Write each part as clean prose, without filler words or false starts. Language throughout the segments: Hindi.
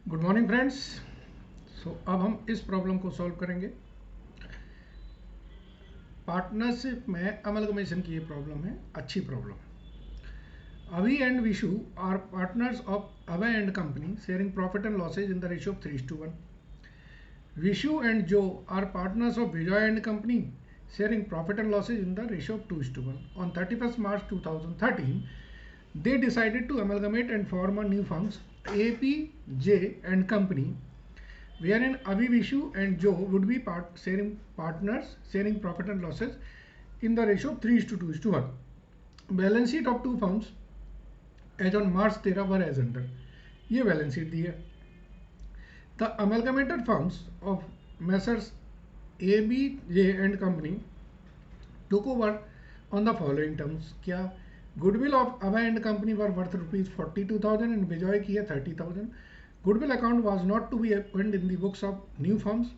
Good morning friends. अब हम इस प्रॉब्लम को सॉल्व करेंगे। पार्टनरशिप में अमलगमेशन की ये प्रॉब्लम है, अच्छी problem. Abhi and Vishu are partners of Abhay and company sharing profit and losses in the ratio of 3:1। Vishu and Jo are partners of Vijay and company sharing profit and losses in the ratio of 2:1। On 31st March 2013 they decided to amalgamate and form a new firms APJ and company wherein Avi, Vishu and Joe would be partners sharing profit and losses in the ratio of 3:2:1. Balance sheet of two firms as on March 13 were as under. ये बैलेंस शीट दी है। The amalgamated firms of Messrs ABJ and company took over on the following terms. क्या goodwill of Abhay and company were worth ₹42,000 and Vijay की है 30,000। Goodwill account was not to be opened in the books of new firms,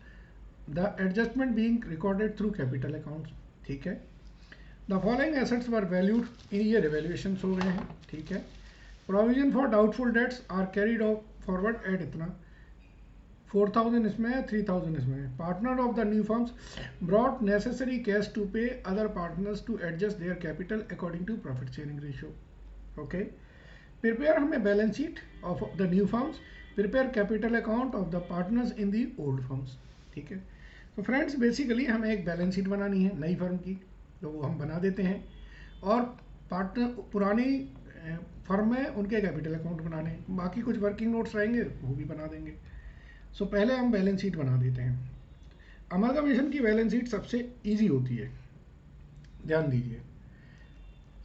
the adjustment being recorded through capital accounts। ठीक है। The following assets were valued, ये revaluations हो गए हैं। ठीक है। Provision for doubtful debts are carried forward at इतना 4,000 इसमें है, 3,000 इसमें है। Partner of the new firms brought necessary cash to pay other partners to adjust their capital according to profit sharing ratio। Okay। Prepare हमें balance sheet of the new firms, prepare capital account of the partners in the old firms. ठीक है। तो फ्रेंड्स बेसिकली हमें एक बैलेंस शीट बनानी है नई फर्म की, तो वो हम बना देते हैं। और पार्टनर पुरानी फर्म में उनके कैपिटल अकाउंट बनाने हैं, बाकी कुछ वर्किंग नोट्स रहेंगे वो भी बना देंगे। पहले हम बैलेंस शीट बना देते हैं। अमलगमेशन की बैलेंस शीट सबसे ईजी होती है, ध्यान दीजिए,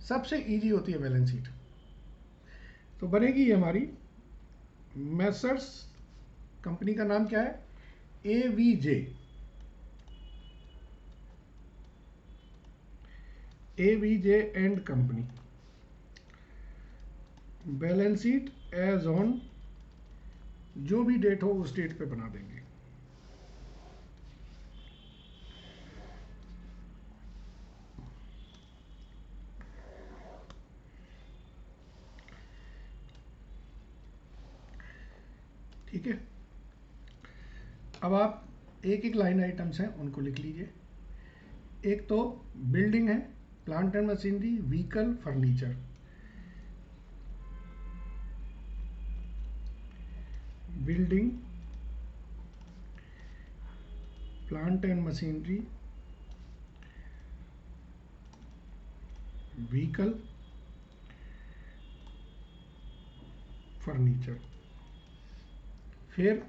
सबसे ईजी होती है बैलेंस शीट। तो बनेगी ये हमारी मैसर्स, कंपनी का नाम क्या है, AVJ, AVJ and company. Balance sheet as on, जो भी डेट हो उस डेट पे बना देंगे। ठीक है। अब आप एक एक लाइन आइटम्स हैं उनको लिख लीजिए। एक तो बिल्डिंग है, plant and machinery, vehicle, furniture. Building, plant and machinery, vehicle, furniture. फिर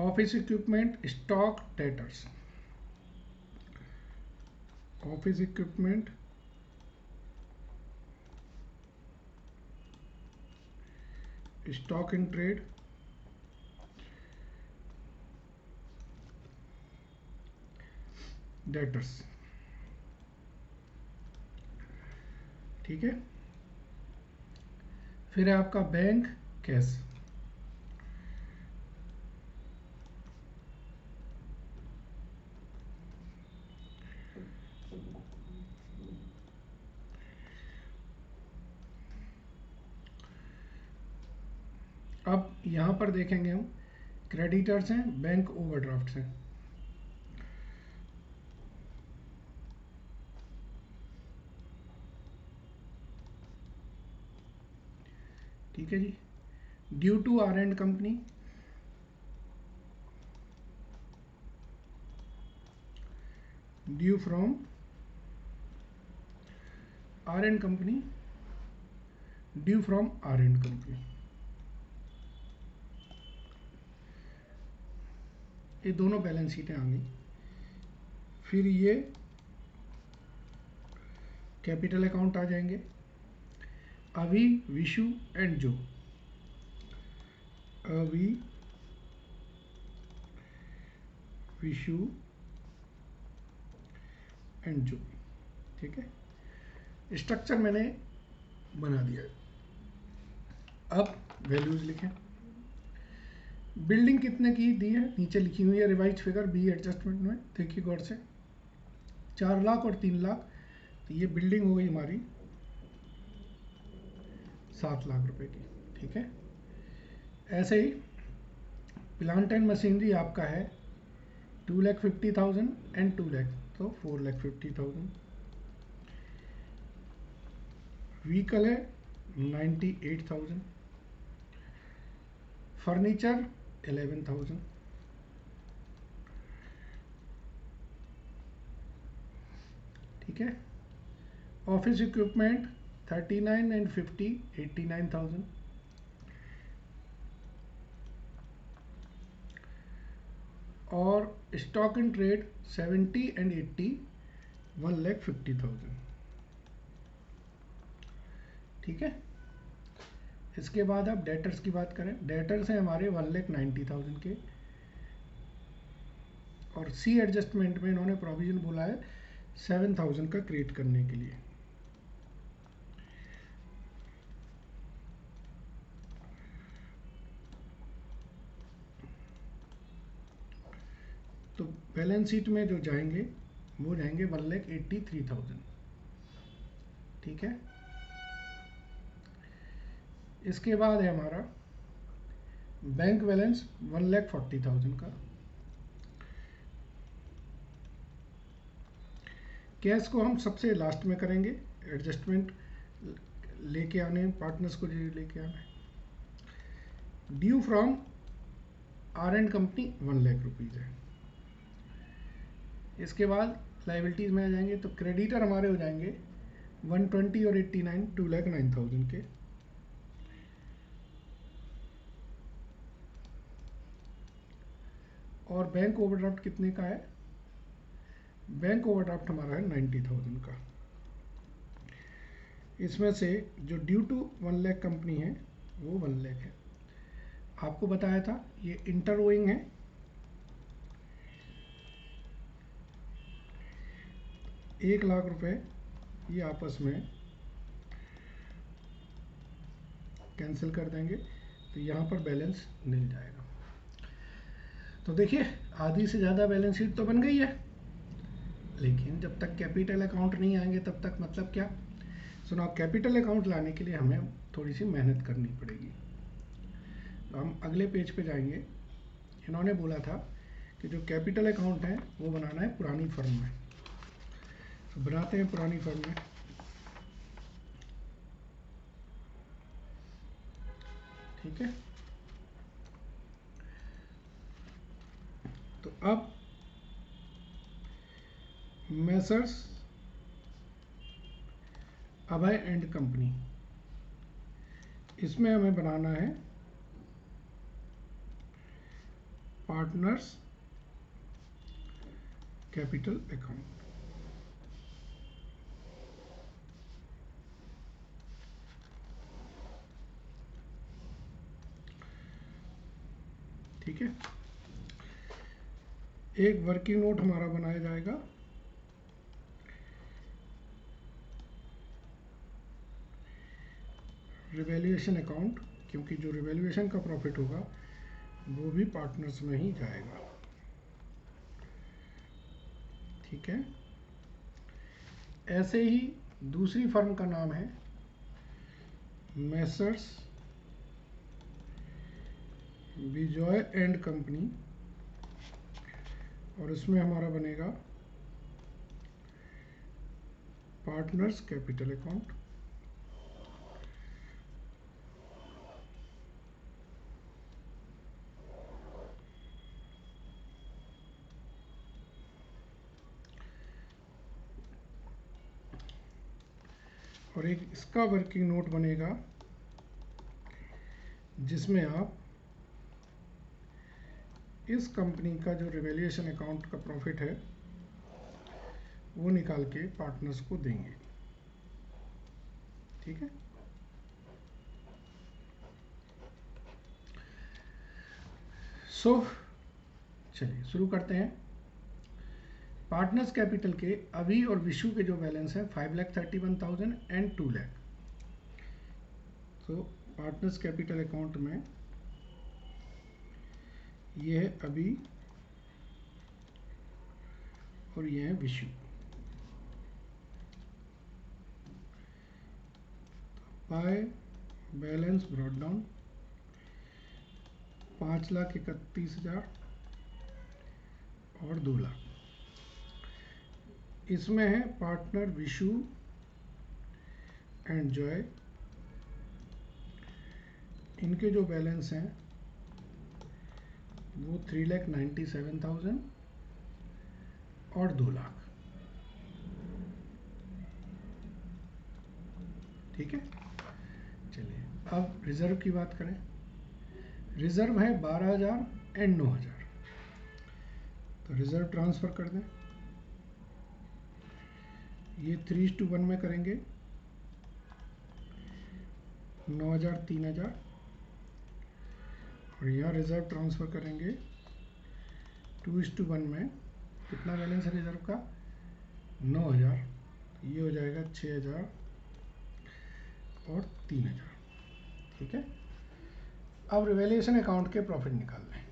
office equipment, stock, debtors. Office equipment, stock in trade, debtors. ठीक है। फिर है आपका बैंक, कैश। अब यहां पर देखेंगे हम, क्रेडिटर्स हैं, बैंक ओवरड्राफ्ट्स हैं। ठीक है जी। Due to R and company, due from R and company, due from R and company. ये दोनों बैलेंस शीटें आ गई। फिर ये कैपिटल अकाउंट आ जाएंगे, अभी, विशु एंड जो। अभी, विशु एंड जो। ठीक है। स्ट्रक्चर मैंने बना दिया है। अब वैल्यूज लिखें। बिल्डिंग कितने की दी है, नीचे लिखी हुई है रिवाइज फिगर बी एडजस्टमेंट में, देखिए गौर से, 4 लाख और 3 लाख। तो ये बिल्डिंग हो गई हमारी 7 लाख रुपए की। ठीक है। ऐसे ही प्लांट एंड मशीनरी आपका है 2,50,000 एंड 2 लाख, तो 4,50,000। व्हीकल है 98,000। फर्नीचर 11,000। ठीक है। Office equipment 39 and 50 89,000। और स्टॉक इन ट्रेड 70 एंड 80 1,50,000। ठीक है। इसके बाद आप डेटर्स की बात करें, डेटर्स हैं हमारे 1,90,000 के, और सी एडजस्टमेंट में इन्होंने प्रोविजन बोला है 7,000 का क्रिएट करने के लिए। तो बैलेंस शीट में जो जाएंगे वो जाएंगे 1,83,000। ठीक है। इसके बाद है हमारा बैंक बैलेंस 1,40,000 का। कैश को हम सबसे लास्ट में करेंगे, एडजस्टमेंट लेके आने, पार्टनर्स को लेके आना है। Due from R and company 1,00,000 rupees है। इसके बाद लाइबिलिटीज़ में आ जाएंगे तो क्रेडिटर हमारे हो जाएंगे 120 और 89 2,09,000 के। और बैंक ओवरड्राफ्ट कितने का है? बैंक ओवरड्राफ्ट हमारा है 90,000 का। इसमें से जो ड्यू टू 1,00,000 कंपनी है वो 1,00,000 है। आपको बताया था ये इंटरओइंग है, 1,00,000 रुपए ये आपस में कैंसिल कर देंगे तो यहाँ पर बैलेंस मिल जाएगा। तो देखिए आधी से ज़्यादा बैलेंस शीट तो बन गई है, लेकिन जब तक कैपिटल अकाउंट नहीं आएंगे तब तक मतलब क्या। सो नाउ कैपिटल अकाउंट लाने के लिए हमें थोड़ी सी मेहनत करनी पड़ेगी। तो हम अगले पेज पे जाएंगे। इन्होंने बोला था कि जो कैपिटल अकाउंट है वो बनाना है पुरानी फर्म में, तो बनाते हैं पुरानी फर्म में। ठीक है। तो अब मेसर्स अभय एंड कंपनी, इसमें हमें बनाना है पार्टनर्स कैपिटल अकाउंट। ठीक है। एक वर्किंग नोट हमारा बनाया जाएगा, रिवैल्यूएशन अकाउंट, क्योंकि जो रिवैल्यूएशन का प्रॉफिट होगा वो भी पार्टनर्स में ही जाएगा। ठीक है। ऐसे ही दूसरी फर्म का नाम है मेसर्स विजॉय एंड कंपनी, और इसमें हमारा बनेगा पार्टनर्स कैपिटल अकाउंट। और एक इसका वर्किंग नोट बनेगा जिसमें आप इस कंपनी का जो रिवैल्यूएशन अकाउंट का प्रॉफिट है वो निकाल के पार्टनर्स को देंगे। ठीक है। सो चलिए शुरू करते हैं। पार्टनर्स कैपिटल के अभी और विशु के जो बैलेंस है 5,31,000 एंड 2,00,000। तो पार्टनर्स कैपिटल अकाउंट में ये है अभी और ये है Vishu. By balance brought down 5,31,000 और 2 लाख। इसमें है पार्टनर विशु एंड जॉय, इनके जो बैलेंस हैं वो 3,97,000 और 2 लाख। ठीक है, चलिए अब रिजर्व की बात करें। रिजर्व है 12,000 एंड 9,000, तो रिजर्व ट्रांसफ़र कर दें। ये 3:1 में करेंगे, 9,000 3,000, और यहाँ रिजर्व ट्रांसफ़र करेंगे 2:1 में। कितना बैलेंस है रिजर्व का? 9,000, तो ये हो जाएगा 6,000 और 3,000। ठीक है, अब रिवैल्यूएशन अकाउंट के प्रॉफिट निकाल लें।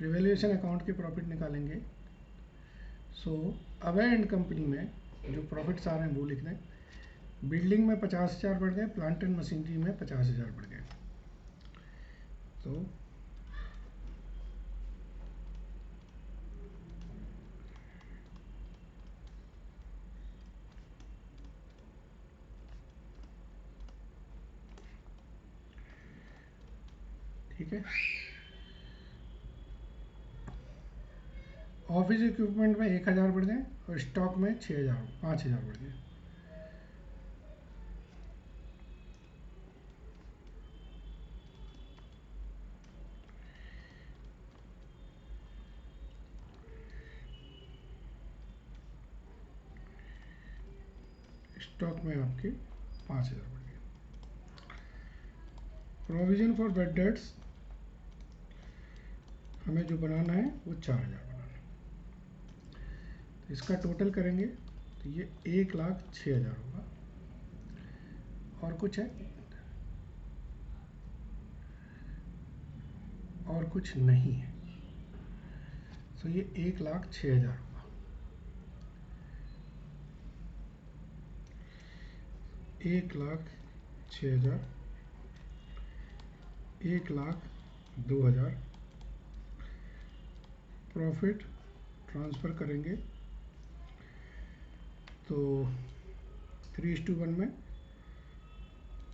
रिवैल्यूएशन अकाउंट के प्रॉफिट निकालेंगे। सो अवे एंड कंपनी में जो प्रॉफिट्स आ रहे हैं वो लिख दें। बिल्डिंग में 50,000 बढ़ गए, प्लांट एंड मशीनरी में 50,000 बढ़ गए। तो ठीक है, ऑफिस इक्विपमेंट में 1,000 बढ़ गए और स्टॉक में 5,000 बढ़ गए। स्टॉक में आपके 5,000 बढ़ गए। प्रोविजन फॉर बैड डेट्स हमें जो बनाना है वो 4,000 बनाना है। तो इसका टोटल करेंगे तो ये 1,06,000 होगा। और कुछ है? और कुछ नहीं है। तो ये 1,06,000 होगा। 1,06,000, 1,02,000 प्रॉफिट ट्रांसफ़र करेंगे तो 3:1 में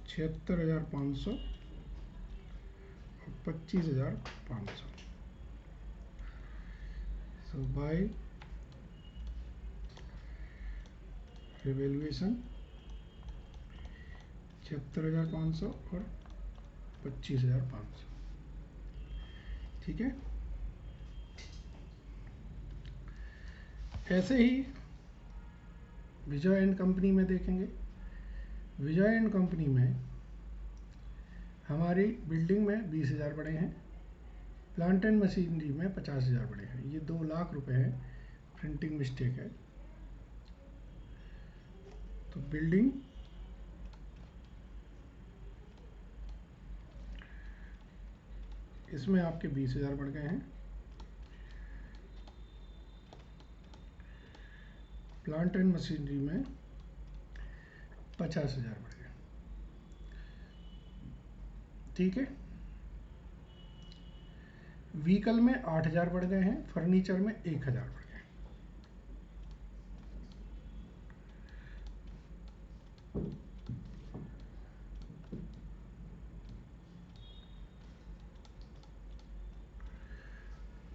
76,500 और 25,500। सो बाय रिवैल्यूएशन 76,500 और 25,500। ठीक है, ऐसे ही विजय एंड कंपनी में देखेंगे। विजय एंड कंपनी में हमारी बिल्डिंग में 20,000 बढ़े हैं, प्लांट एंड मशीनरी में 50,000 बढ़े हैं। ये 2 लाख रुपए है, प्रिंटिंग मिस्टेक है। तो बिल्डिंग इसमें आपके 20,000 बढ़ गए हैं, प्लांट एंड मशीनरी में 50,000 बढ़ गए। ठीक है, व्हीकल में 8,000 बढ़ गए हैं, फर्नीचर में 1,000 बढ़ गए।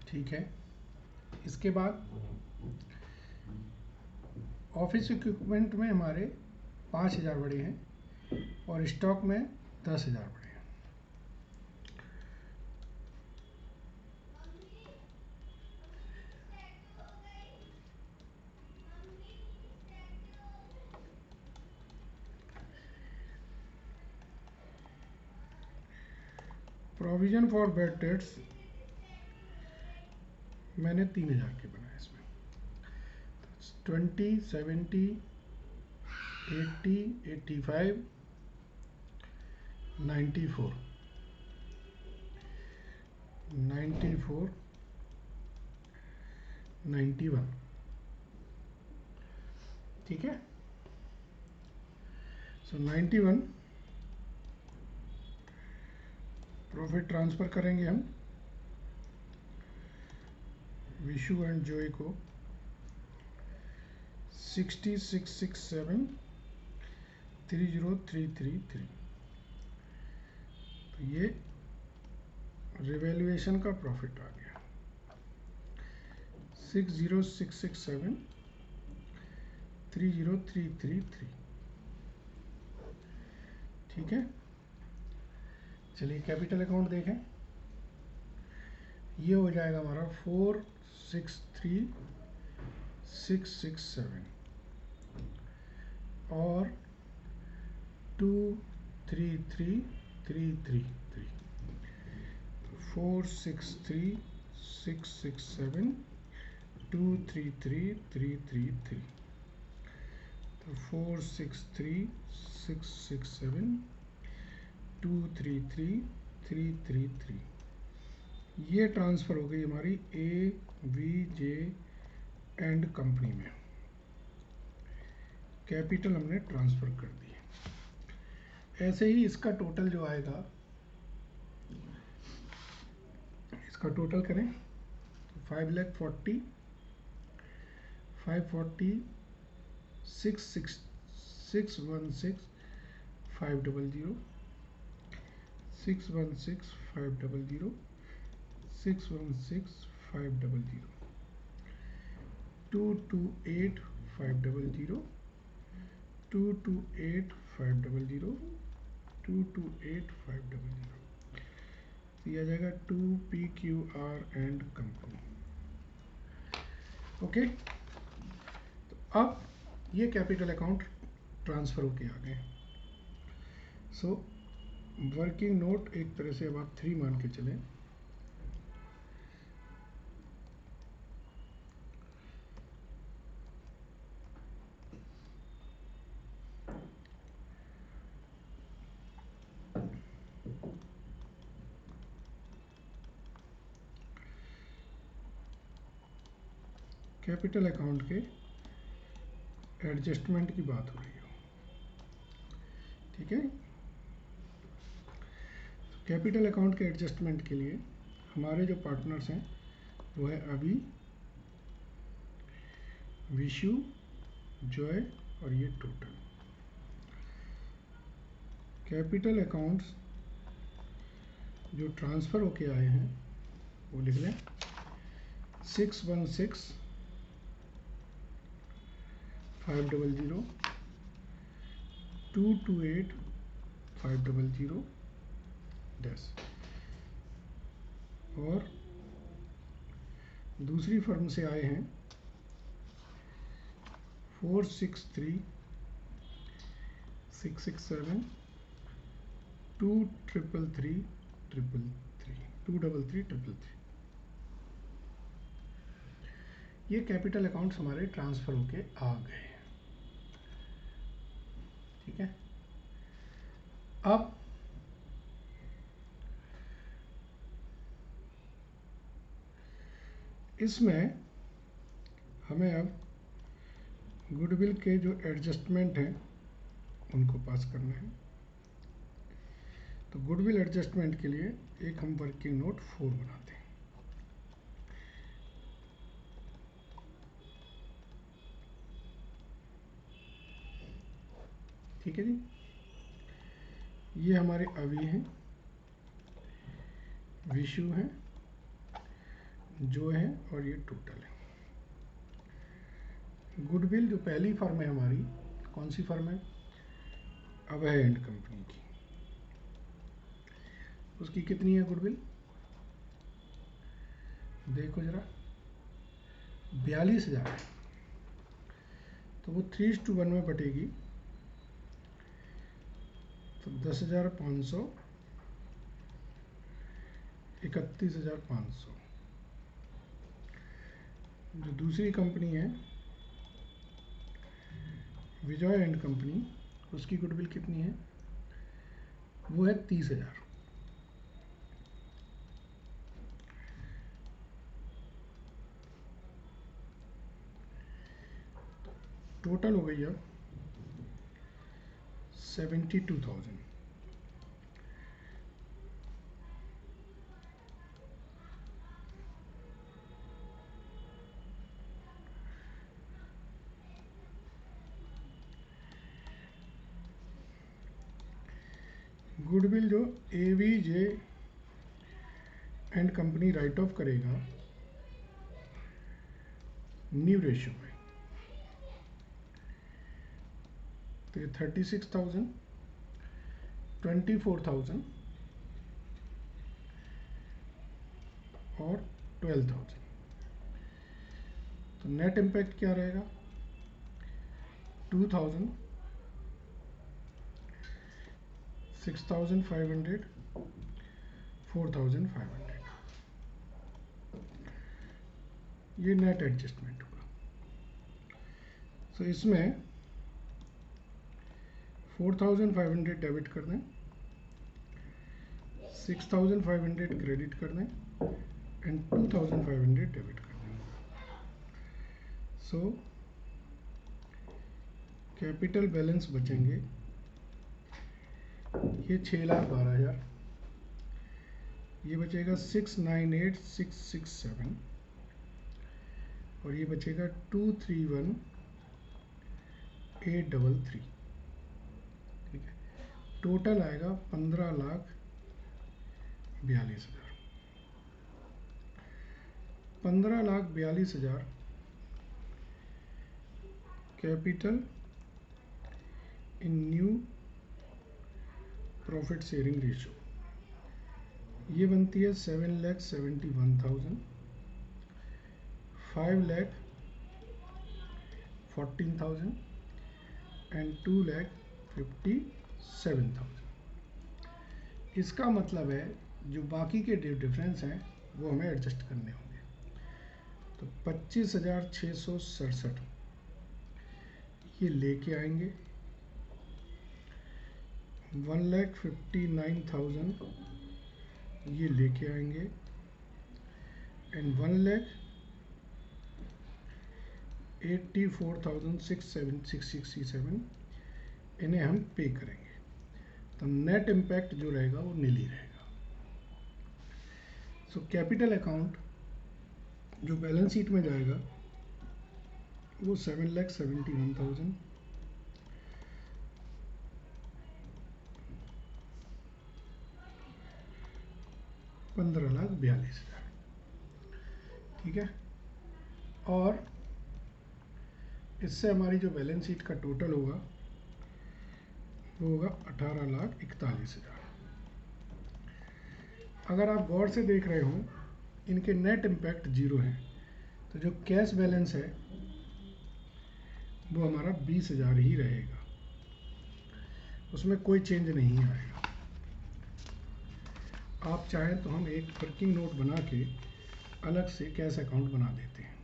ठीक है, इसके बाद ऑफिस इक्विपमेंट में हमारे 5,000 बढ़े हैं और स्टॉक में 10,000 बढ़े हैं। प्रोविजन फॉर बैड डेट्स मैंने 3,000 के बनाए। इसमें 20, 70, 80, 85, 94, 94, 91। ठीक है, सो 91 प्रॉफिट ट्रांसफ़र करेंगे हम विशु एंड जॉय को 6667,30333। तो ये रिवैल्यूएशन का प्रॉफिट आ गया 6667,30333। ठीक है, चलिए कैपिटल अकाउंट देखें। ये हो जाएगा हमारा 463,667 और 233,333। 463,667 233,333। तो 463,667 233,333। ये ट्रांसफ़र हो गई हमारी AVJ एंड कंपनी में। कैपिटल हमने ट्रांसफ़र कर दी। ऐसे ही इसका टोटल जो आएगा, इसका टोटल करें 5,40,540 616 500 616 500 616 500 228 500 228 500 228 500। दिया जाएगा 2PQR एंड कंपनी। ओके, तो अब ये कैपिटल अकाउंट ट्रांसफ़र होके आ गए। सो वर्किंग नोट एक तरह से अब आप 3 मान के चलें। कैपिटल अकाउंट के एडजस्टमेंट की बात हो रही है, ठीक है। कैपिटल अकाउंट के एडजस्टमेंट के लिए हमारे जो पार्टनर्स हैं वो है अभी, विशु, जॉय और ये टोटल। कैपिटल अकाउंट्स जो ट्रांसफ़र होके आए हैं वो लिख लें 616 500 228 500 10। और दूसरी फर्म से आए हैं 463 667 233 333। ये कैपिटल अकाउंट्स हमारे ट्रांसफ़र होके आ गए, ठीक है। अब इसमें हमें अब गुडविल के जो एडजस्टमेंट हैं उनको पास करना है। तो गुडविल एडजस्टमेंट के लिए एक हम वर्किंग नोट 4 बनाते हैं। ठीक है जी, ये हमारे अभी हैं, विशु हैं, जो है और ये टोटल है। गुडविल जो पहली फर्म है हमारी, कौन सी फर्म है? अभय एंड कंपनी की। उसकी कितनी है गुडविल? देखो जरा, 42,000 है। तो वो 3:1 में बटेगी तो 10,500 31,500। जो दूसरी कंपनी है विजय एंड कंपनी, उसकी गुडविल कितनी है? वो है 30,000। टोटल हो गई अब 72,000। गुडविल जो AVG and company right of करेगा न्यू रेशियो में, तो ये 36,000, 24,000 और 12,000। तो नेट इम्पैक्ट क्या रहेगा? 2,000, 6,500, 4,500, ये नेट एडजस्टमेंट होगा। तो इसमें 4,500 डेबिट कर दें, 6,500 क्रेडिट कर दें एंड 2,500 डेबिट कर दें। सो कैपिटल बैलेंस बचेंगे ये 6,12,000, ये बचेगा 6,98,667 और ये बचेगा 2,31,833। ठीक है, टोटल आएगा 15,42,000। 15,42,000 capital in new profit sharing ratio, ये बनती है 7,71,000, 5,14,000 एंड 2,57,000। इसका मतलब है जो बाकी के डिफरेंस हैं वो हमें एडजस्ट करने होंगे। तो 25,667 ये लेके आएंगे, 1,59,000 ये लेके आएंगे एंड 1,84,667 इन्हें हम पे करेंगे। तो नेट इम्पैक्ट जो रहेगा वो नील ही रहेगा। सो कैपिटल अकाउंट जो बैलेंस शीट में जाएगा वो 7,71,000, 15,42,000। ठीक है, और इससे हमारी जो बैलेंस शीट का टोटल होगा वो होगा 18,41,000। अगर आप गौर से देख रहे हो इनके नेट इम्पैक्ट जीरो है, तो जो कैश बैलेंस है वो हमारा 20,000 ही रहेगा, उसमें कोई चेंज नहीं आएगा। आप चाहें तो हम एक वर्किंग नोट बना के अलग से कैश अकाउंट बना देते हैं।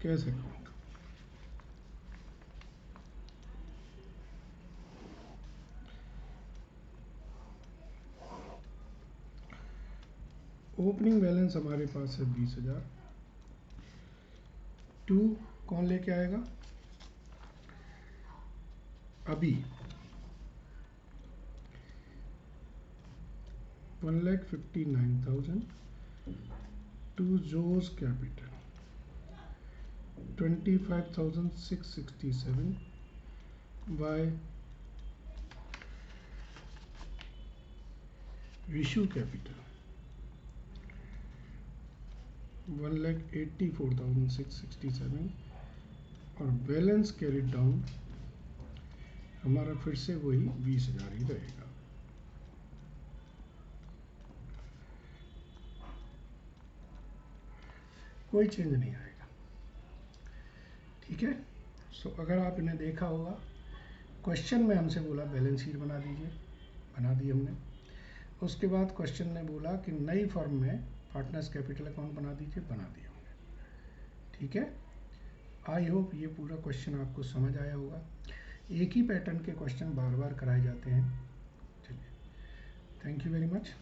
कैश अकाउंट ओपनिंग बैलेंस हमारे पास है 20,000। 2 कौन लेके आएगा? अभी 1,59,000 to Zo's capital 25,667 by Vishu capital 1,84,667 और बैलेंस कैरिड डाउन हमारा फिर से वही 20,000 ही रहेगा। कोई चेंज नहीं आएगा। ठीक है, सो अगर आप इन्हें देखा होगा, क्वेश्चन में हमसे बोला बैलेंस शीट बना दीजिए, बना दी हमने। उसके बाद क्वेश्चन ने बोला कि नई फर्म में पार्टनर्स कैपिटल अकाउंट बना दीजिए, बना दिया हमने। ठीक है, आई होप ये पूरा क्वेश्चन आपको समझ आया होगा। एक ही पैटर्न के क्वेश्चन बार बार कराए जाते हैं। चलिए, थैंक यू वेरी मच।